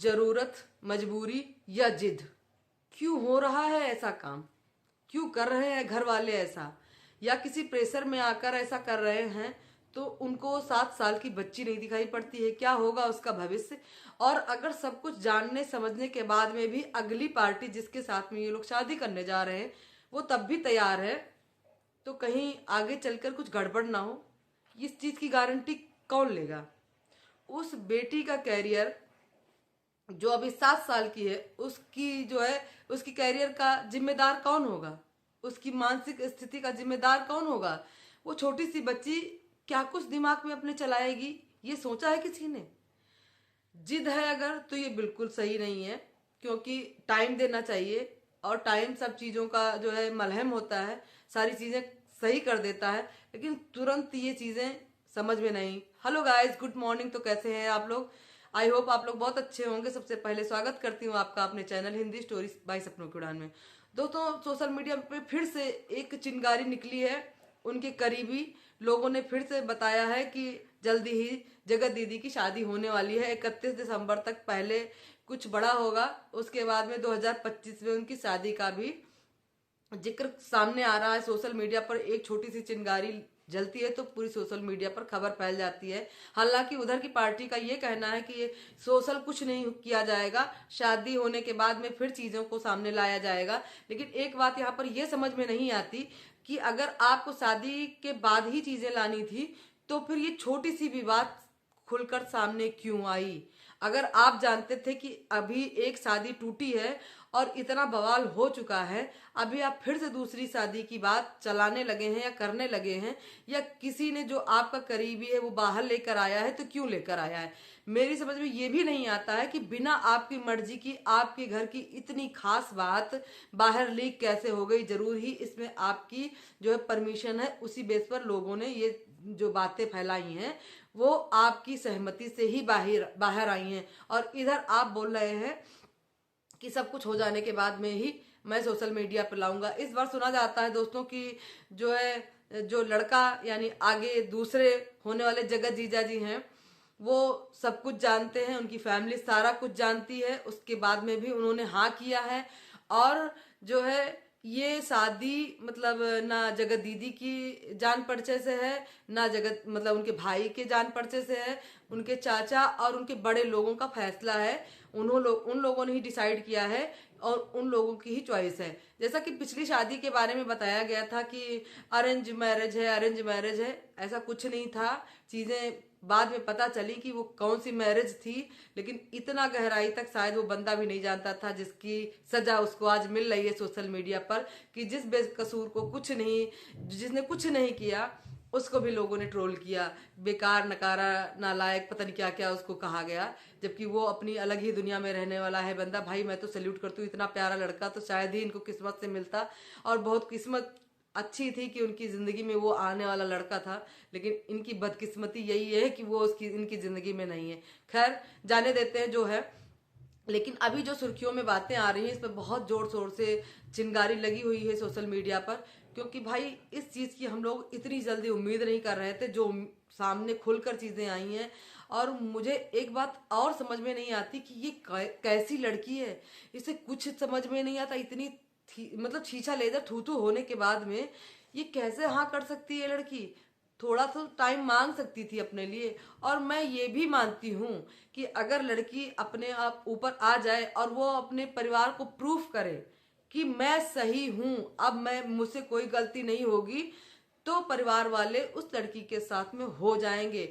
जरूरत, मजबूरी या जिद? क्यों हो रहा है ऐसा काम? क्यों कर रहे हैं घर वाले ऐसा, या किसी प्रेशर में आकर ऐसा कर रहे हैं? तो उनको 7 साल की बच्ची नहीं दिखाई पड़ती है? क्या होगा उसका भविष्य? और अगर सब कुछ जानने समझने के बाद में भी अगली पार्टी जिसके साथ में ये लोग शादी करने जा रहे हैं वो तब भी तैयार है, तो कहीं आगे चलकर कुछ गड़बड़ ना हो, इस चीज की गारंटी कौन लेगा? उस बेटी का कैरियर जो अभी 7 साल की है, उसकी जो है उसकी कैरियर का जिम्मेदार कौन होगा? उसकी मानसिक स्थिति का जिम्मेदार कौन होगा? वो छोटी सी बच्ची क्या कुछ दिमाग में अपने चलाएगी, ये सोचा है किसी ने? जिद है अगर, तो ये बिल्कुल सही नहीं है, क्योंकि टाइम देना चाहिए और टाइम सब चीज़ों का जो है मलहम होता है, सारी चीज़ें सही कर देता है, लेकिन तुरंत ये चीज़ें समझ में नहीं। Hello guys, good morning. तो कैसे हैं आप लोग? आई होप आप लोग बहुत अच्छे होंगे। सबसे पहले स्वागत करती हूँ आपका अपने चैनल हिंदी स्टोरीज बाई सपनों की उड़ान में। दोस्तों, सोशल मीडिया पे फिर से एक चिंगारी निकली है। उनके करीबी लोगों ने फिर से बताया है कि जल्दी ही जगत दीदी की शादी होने वाली है 31 दिसंबर तक। पहले कुछ बड़ा होगा, उसके बाद में 2025 में उनकी शादी का भी जिक्र सामने आ रहा है। सोशल मीडिया पर एक छोटी सी चिंगारी जलती है तो पूरी सोशल मीडिया पर खबर फैल जाती है। हालांकि उधर की पार्टी का ये कहना है कि ये सोशल कुछ नहीं किया जाएगा, शादी होने के बाद में फिर चीजों को सामने लाया जाएगा। लेकिन एक बात यहाँ पर यह समझ में नहीं आती कि अगर आपको शादी के बाद ही चीजें लानी थी तो फिर ये छोटी सी भी बात खुलकर सामने क्यों आई? अगर आप जानते थे कि अभी एक शादी टूटी है और इतना बवाल हो चुका है, अभी आप फिर से दूसरी शादी की बात चलाने लगे हैं या करने लगे हैं, या किसी ने जो आपका करीबी है वो बाहर लेकर आया है, तो क्यों लेकर आया है? मेरी समझ में ये भी नहीं आता है कि बिना आपकी मर्जी की आपके घर की इतनी खास बात बाहर लीक कैसे हो गई। जरूर ही इसमें आपकी जो है परमिशन है, उसी बेस पर लोगों ने ये जो बातें फैलाई हैं वो आपकी सहमति से ही बाहर बाहर आई हैं। और इधर आप बोल रहे हैं कि सब कुछ हो जाने के बाद में ही मैं सोशल मीडिया पर लाऊंगा। इस बार सुना जाता है दोस्तों कि जो है जो लड़का यानी आगे दूसरे होने वाले जगत जीजा जी हैं वो सब कुछ जानते हैं, उनकी फैमिली सारा कुछ जानती है, उसके बाद में भी उन्होंने हाँ किया है। और जो है ये शादी मतलब ना जगत दीदी की जान परिचय से है, ना जगत मतलब उनके भाई के जान परिचय से है, उनके चाचा और उनके बड़े लोगों का फैसला है। उन लोगों ने ही डिसाइड किया है और उन लोगों की ही चॉइस है। जैसा कि पिछली शादी के बारे में बताया गया था कि अरेंज मैरिज है, अरेंज मैरिज है, ऐसा कुछ नहीं था। चीजें बाद में पता चली कि वो कौन सी मैरिज थी, लेकिन इतना गहराई तक शायद वो बंदा भी नहीं जानता था जिसकी सजा उसको आज मिल रही है सोशल मीडिया पर, कि जिस बेकसूर को कुछ नहीं, जिसने कुछ नहीं किया उसको भी लोगों ने ट्रोल किया, बेकार, नकारा, नालायक, पता नहीं क्या क्या उसको कहा गया, जबकि वो अपनी अलग ही दुनिया में रहने वाला है बंदा। भाई मैं तो सैल्यूट करती हूँ, इतना प्यारा लड़का तो शायद ही इनको किस्मत से मिलता, और बहुत किस्मत अच्छी थी कि उनकी जिंदगी में वो आने वाला लड़का था। लेकिन इनकी बदकिस्मती यही है कि वो उसकी इनकी जिंदगी में नहीं है। खैर, जाने देते हैं जो है। लेकिन अभी जो सुर्खियों में बातें आ रही हैं, इस पर बहुत जोर शोर से चिंगारी लगी हुई है सोशल मीडिया पर, क्योंकि भाई इस चीज की हम लोग इतनी जल्दी उम्मीद नहीं कर रहे थे जो सामने खुलकर चीजें आई हैं। और मुझे एक बात और समझ में नहीं आती कि ये कैसी लड़की है, इसे कुछ समझ में नहीं आता। इतनी मतलब छीछा लेदर थूथू होने के बाद में ये कैसे हाँ कर सकती है लड़की? थोड़ा सा टाइम मांग सकती थी अपने लिए। और मैं ये भी मानती हूँ कि अगर लड़की अपने आप ऊपर आ जाए और वो अपने परिवार को प्रूफ करे कि मैं सही हूँ, अब मैं मुझसे कोई गलती नहीं होगी, तो परिवार वाले उस लड़की के साथ में हो जाएंगे।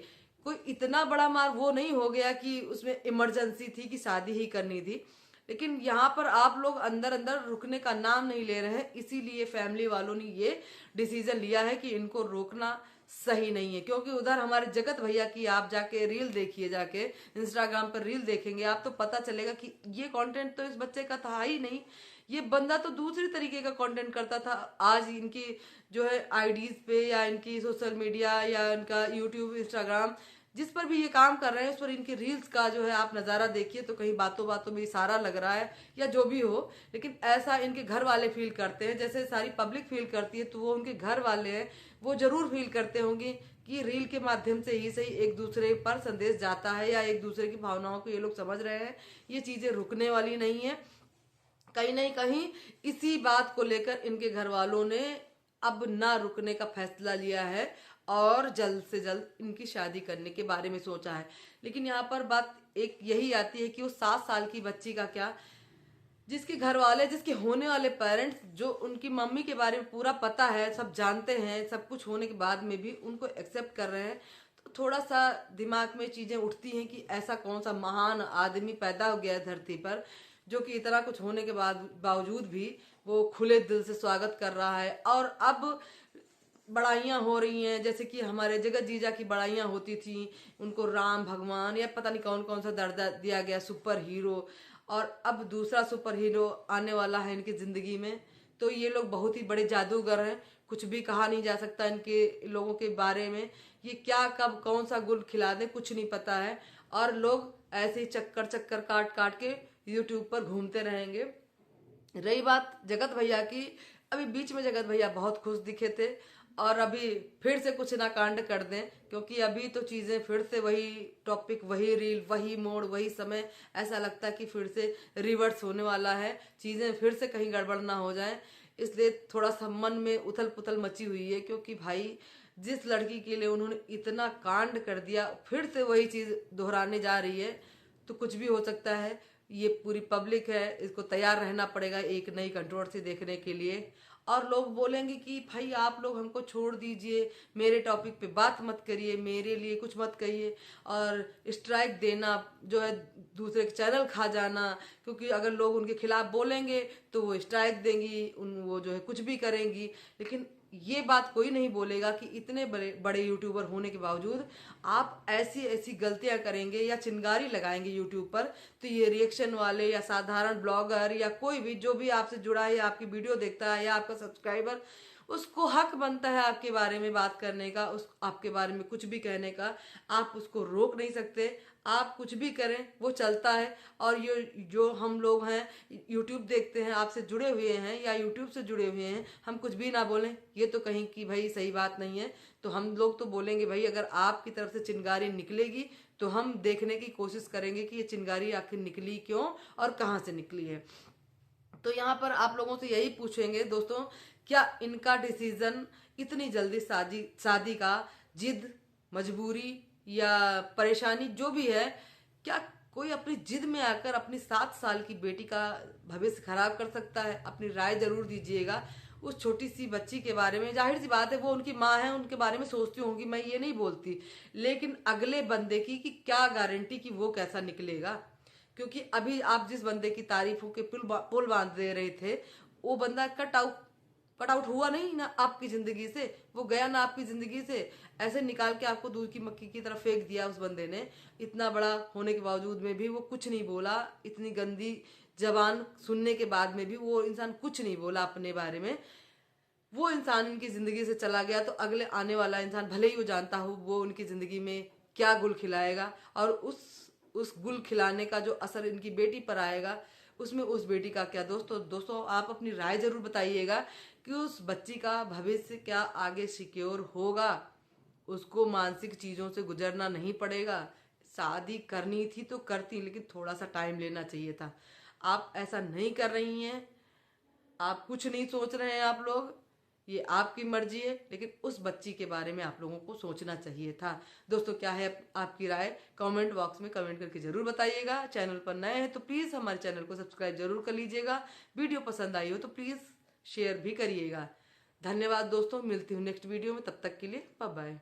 कोई इतना बड़ा मार वो नहीं हो गया कि उसमें इमरजेंसी थी कि शादी ही करनी थी। लेकिन यहाँ पर आप लोग अंदर अंदर रुकने का नाम नहीं ले रहे हैं, इसीलिए फैमिली वालों ने ये डिसीजन लिया है कि इनको रोकना सही नहीं है। क्योंकि उधर हमारे जगत भैया की आप जाके रील देखिए, जाके इंस्टाग्राम पर रील देखेंगे आप, तो पता चलेगा कि ये कंटेंट तो इस बच्चे का था ही नहीं, ये बंदा तो दूसरी तरीके का कंटेंट करता था। आज इनकी जो है आईडीज पे या इनकी सोशल मीडिया या इनका यूट्यूब, इंस्टाग्राम, जिस पर भी ये काम कर रहे हैं उस पर इनकी रील्स का जो है आप नज़ारा देखिए तो कहीं बातों बातों में इशारा लग रहा है या जो भी हो, लेकिन ऐसा इनके घर वाले फील करते हैं। जैसे सारी पब्लिक फील करती है, तो वो उनके घर वाले हैं वो जरूर फील करते होंगे कि रील के माध्यम से ही सही एक दूसरे पर संदेश जाता है या एक दूसरे की भावनाओं को ये लोग समझ रहे हैं। ये चीजें रुकने वाली नहीं है। कहीं नहीं कहीं इसी बात को लेकर इनके घर वालों ने अब ना रुकने का फैसला लिया है और जल्द से जल्द इनकी शादी करने के बारे में सोचा है। लेकिन यहाँ पर बात एक यही आती है कि वो 7 साल की बच्ची का क्या, जिसके घर वाले, जिसके होने वाले पेरेंट्स, जो उनकी मम्मी के बारे में पूरा पता है, सब जानते हैं, सब कुछ होने के बाद में भी उनको एक्सेप्ट कर रहे हैं, तो थोड़ा सा दिमाग में चीजें उठती हैं कि ऐसा कौन सा महान आदमी पैदा हो गया है धरती पर, जो कि इतना कुछ होने के बावजूद भी वो खुले दिल से स्वागत कर रहा है। और अब बड़ाइयाँ हो रही हैं, जैसे कि हमारे जगत जीजा की बड़ाइयाँ होती थी, उनको राम भगवान या पता नहीं कौन कौन सा दर्जा दिया गया, सुपर हीरो, और अब दूसरा सुपर हीरो आने वाला है इनकी जिंदगी में। तो ये लोग बहुत ही बड़े जादूगर हैं, कुछ भी कहा नहीं जा सकता इनके लोगों के बारे में। ये क्या कब कौन सा गुल खिला दे कुछ नहीं पता है, और लोग ऐसे ही चक्कर चक्कर काट काट के यूट्यूब पर घूमते रहेंगे। रही बात जगत भैया की, अभी बीच में जगत भैया बहुत खुश दिखे थे, और अभी फिर से कुछ ना कांड कर दें, क्योंकि अभी तो चीजें फिर से वही टॉपिक, वही रील, वही मोड़, वही समय, ऐसा लगता है कि फिर से रिवर्स होने वाला है, चीजें फिर से कहीं गड़बड़ ना हो जाए। इसलिए थोड़ा सा मन में उथल पुथल मची हुई है, क्योंकि भाई जिस लड़की के लिए उन्होंने इतना कांड कर दिया, फिर से वही चीज दोहराने जा रही है, तो कुछ भी हो सकता है। ये पूरी पब्लिक है, इसको तैयार रहना पड़ेगा एक नई कंट्रोवर्सी देखने के लिए। और लोग बोलेंगे कि भाई आप लोग हमको छोड़ दीजिए, मेरे टॉपिक पे बात मत करिए, मेरे लिए कुछ मत कहिए, और स्ट्राइक देना जो है, दूसरे के चैनल खा जाना, क्योंकि अगर लोग उनके खिलाफ बोलेंगे तो वो स्ट्राइक देंगी, वो जो है कुछ भी करेंगी। लेकिन ये बात कोई नहीं बोलेगा कि इतने बड़े बड़े यूट्यूबर होने के बावजूद आप ऐसी ऐसी गलतियां करेंगे या चिंगारी लगाएंगे यूट्यूब पर, तो ये रिएक्शन वाले या साधारण ब्लॉगर या कोई भी जो भी आपसे जुड़ा है, आपकी वीडियो देखता है या आपका सब्सक्राइबर, उसको हक बनता है आपके बारे में बात करने का, उस आपके बारे में कुछ भी कहने का। आप उसको रोक नहीं सकते, आप कुछ भी करें वो चलता है। और ये जो हम लोग हैं, यूट्यूब देखते हैं, आपसे जुड़े हुए हैं या यूट्यूब से जुड़े हुए हैं, हम कुछ भी ना बोलें ये तो कहीं की भाई सही बात नहीं है। तो हम लोग तो बोलेंगे भाई, अगर आपकी तरफ से चिंगारी निकलेगी तो हम देखने की कोशिश करेंगे कि ये चिंगारी आखिर निकली क्यों और कहाँ से निकली है। तो यहाँ पर आप लोगों से यही पूछेंगे दोस्तों, क्या इनका डिसीजन इतनी जल्दी शादी का जिद, मजबूरी या परेशानी जो भी है, क्या कोई अपनी जिद में आकर अपनी 7 साल की बेटी का भविष्य खराब कर सकता है? अपनी राय जरूर दीजिएगा उस छोटी सी बच्ची के बारे में। जाहिर सी बात है वो उनकी माँ है, उनके बारे में सोचती होंगी, मैं ये नहीं बोलती, लेकिन अगले बंदे की कि क्या गारंटी कि वो कैसा निकलेगा। क्योंकि अभी आप जिस बंदे की तारीफों के पुल बांध दे रहे थे, वो बंदा कट आउट हुआ नहीं ना आपकी जिंदगी से, वो गया ना आपकी जिंदगी से, ऐसे निकाल के आपको दूध की मक्खी की तरफ फेंक दिया उस बंदे ने। इतना बड़ा होने के बावजूद में भी वो कुछ नहीं बोला, इतनी गंदी जबान सुनने के बाद में भी वो इंसान कुछ नहीं बोला अपने बारे में। वो इंसान इनकी जिंदगी से चला गया, तो अगले आने वाला इंसान भले ही वो जानता हो वो उनकी जिंदगी में क्या गुल खिलाएगा, और उस गुल खिलाने का जो असर इनकी बेटी पर आएगा, उसमें उस बेटी का क्या। दोस्तों आप अपनी राय जरूर बताइएगा कि उस बच्ची का भविष्य क्या आगे सिक्योर होगा, उसको मानसिक चीजों से गुजरना नहीं पड़ेगा। शादी करनी थी तो करती, लेकिन थोड़ा सा टाइम लेना चाहिए था। आप ऐसा नहीं कर रही हैं, आप कुछ नहीं सोच रहे हैं आप लोग, ये आपकी मर्जी है, लेकिन उस बच्ची के बारे में आप लोगों को सोचना चाहिए था। दोस्तों क्या है आपकी राय, कमेंट बॉक्स में कमेंट करके जरूर बताइएगा। चैनल पर नए हैं तो प्लीज़ हमारे चैनल को सब्सक्राइब जरूर कर लीजिएगा। वीडियो पसंद आई हो तो प्लीज़ शेयर भी करिएगा। धन्यवाद दोस्तों, मिलती हूँ नेक्स्ट वीडियो में, तब तक के लिए बाय बाय।